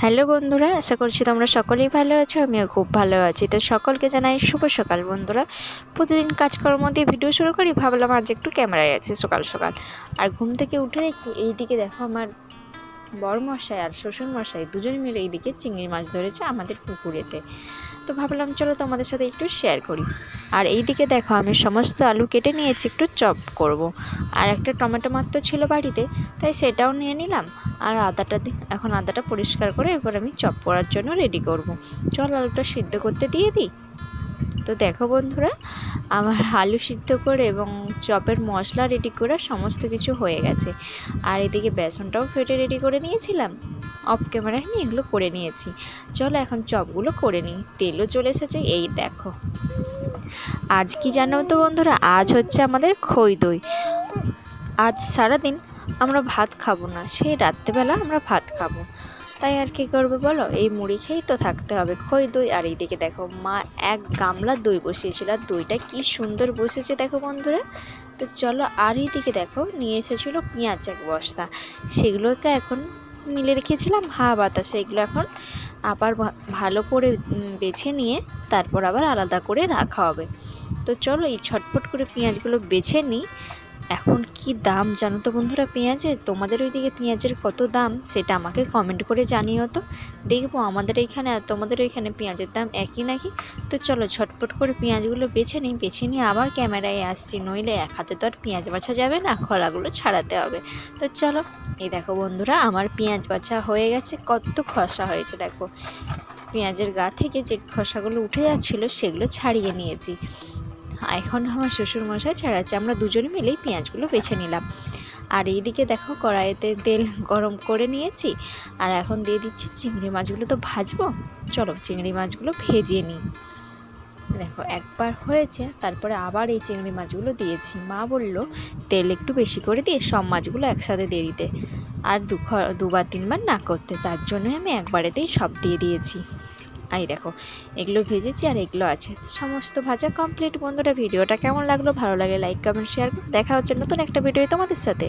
Hello বন্ধুরা, আশা করছি তোমরা সকলেই ভালো আছো। আমিও খুব ভালো আছি। তো সকলকে জানাই শুভ সকাল বন্ধুরা। প্রতিদিন কাজকর্ম দিয়ে ভিডিও শুরু করি, ভাবলাম আজ একটু ক্যামেরায় আছি সকাল সকাল। আর ঘুম থেকে উঠে দেখি এইদিকে দেখো আমার বড়মশাই আর শ্বশুরমশাই দুজন মিলে এইদিকে চিংড়ি মাছ ধরেছে আমাদের পুকুরেতে। তো ভাবলাম চলো তোমাদের সাথে একটু শেয়ার করি। আর এইদিকে দেখো আমি সমস্ত আলু কেটে নিয়েছি, একটু চপ করব। আর একটা টমেটো মাত্র ছিল বাড়িতে, তাই সেটাও নিয়ে নিলাম। আর এখন আদাটা পরিষ্কার করে এরপর আমি চপ করার জন্য রেডি করব। চল আলুটা সিদ্ধ করতে দিয়ে দিই। তো দেখো বন্ধুরা, আমার আলু সিদ্ধ করে এবং চপের মশলা রেডি করে সমস্ত কিছু হয়ে গেছে। আর এদিকে বেসনটাও ফেটে রেডি করে নিয়েছিলাম, অফ ক্যামেরায় নিয়ে এগুলো করে নিয়েছি। চলো এখন চপগুলো করে নিই। তেলও চলে এসেছে, এই দেখো। আজ কি জানো তো বন্ধুরা, আজ হচ্ছে আমাদের খই দই। আজ সারাদিন আমরা ভাত খাবো না, সেই রাত্রেবেলা আমরা ভাত খাবো। তাই আর কি করবে বলো, এই মুড়ি খেয়েই তো থাকতে হবে। খই দই। আর এইদিকে দেখো মা এক গামলা দই বসিয়েছিল, আর দইটা কি সুন্দর বসেছে দেখো বন্ধুরা। তো চলো, আর এইদিকে দেখো নিয়ে এসেছিল পেঁয়াজ এক বস্তা, সেগুলোকে এখন মিলে রেখেছিলাম হাওয়া বাতাসে। এগুলো এখন আবার ভালো করে বেছে নিয়ে তারপর আবার আলাদা করে রাখা হবে। তো চলো এই ছটফট করে পেঁয়াজগুলো বেছে নিই। এখন কি দাম জানো তো বন্ধুরা পেঁয়াজের? তোমাদের ওইদিকে পেঁয়াজের কত দাম সেটা আমাকে কমেন্ট করে জানিও তো। দেখবো আমাদের এইখানে আর তোমাদের ওইখানে পেঁয়াজের দাম একই নাকি। তো চলো ঝটপট করে পেঁয়াজগুলো বেছে নিয়ে আবার ক্যামেরায় আসছি, নইলে এক হাতে তো আর পেঁয়াজ বাছা যাবে না, খোলাগুলো ছাড়াতে হবে। তো চলো, এই দেখো বন্ধুরা আমার পেঁয়াজ বাছা হয়ে গেছে। কত খসা হয়েছে দেখো, পেঁয়াজের গা থেকে যে খসাগুলো উঠে যাচ্ছিলো সেগুলো ছাড়িয়ে নিয়েছি। এখন আমার শ্বশুরমশাই ছাড়াচ্ছে, আমরা দুজনে মিলেই পেঁয়াজগুলো বেছে নিলাম। আর এইদিকে দেখো কড়াইতে তেল গরম করে নিয়েছি, আর এখন দিয়ে দিচ্ছি চিংড়ি মাছগুলো। তো ভাজবো, চলো চিংড়ি মাছগুলো ভেজে নিই। দেখো একবার হয়েছে, তারপরে আবার এই চিংড়ি মাছগুলো দিয়েছি। মা বলল তেল একটু বেশি করে দিয়ে সব মাছগুলো একসাথে দিয়ে দিতে, আর দুবার তিনবার না করতে। তার জন্যই আমি একবারেতেই সব দিয়ে দিয়েছি। এই দেখো এগুলো ভেজেছি আর এগুলো আছে, সমস্ত ভাজা কমপ্লিট। বন্ধুরা ভিডিওটা কেমন লাগলো? ভালো লাগে লাইক কমেন্ট শেয়ার। দেখা হচ্ছে নতুন একটা ভিডিও তোমাদের সাথে।